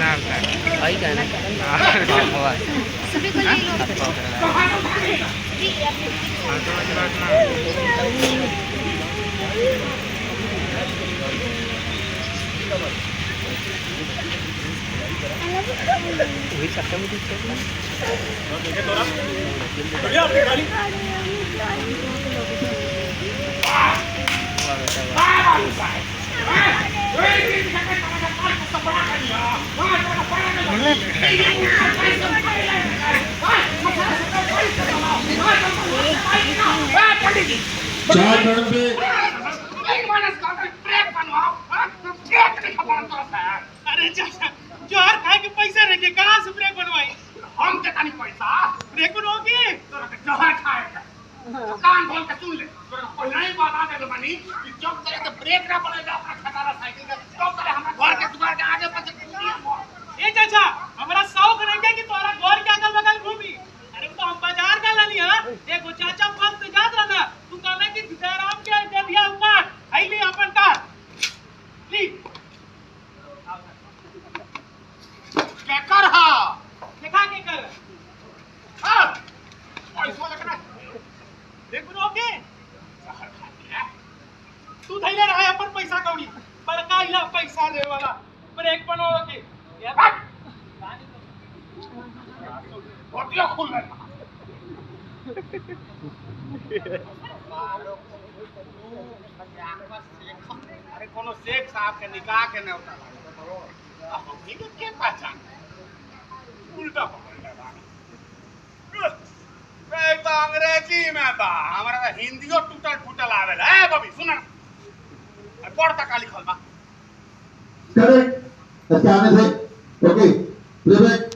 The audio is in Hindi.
आई क्या ना सभी को ले लो वही सकता मुझे देखे तोरा बढ़िया अपनी गाड़ी चार मिनट पे अरे जोहर खाए के पैसे रखे कहाँ से ब्रेक बनवाई हम के तानी पैसा ब्रेक बनोगे तोरा के जोहर खाए कान खोल के सुन ले तोरा पहले ही बता दे बनी कि जब तरह के ब्रेक ना पड़ेगा अपना खटारा साइकिल का तब तरह हमरा घर के द्वार के आगे पीछे ए चाचा हमरा शौक नहीं है कि तोरा घर के अगल बगल घूमी अरे तो हम बाजार का लली हां एगो चाचा पास से जात रहा ना तू कहले कि जयराम के दे दिया ऊपर आइली अपन कार ली क्या कर हा देखा के कर हां पैसा लगना देख बनोगे तू धैले रहा अपन पैसा कौड़ी बड़का इला पैसा दे वाला ब्रेक बनोगे यार होटिया खुल गया अरे कोनो शेख साहब के निकाह के ने उतार हमनी के पहचान उल्टा पकड़ ले बानी तो अंग्रेजी में बा हमरा हिंदियो टूटल फूटल आवेला ए बबी सुन ना पढ़ तक लिखल बा करेक्ट अच्छा आने से ओके प्लेबैक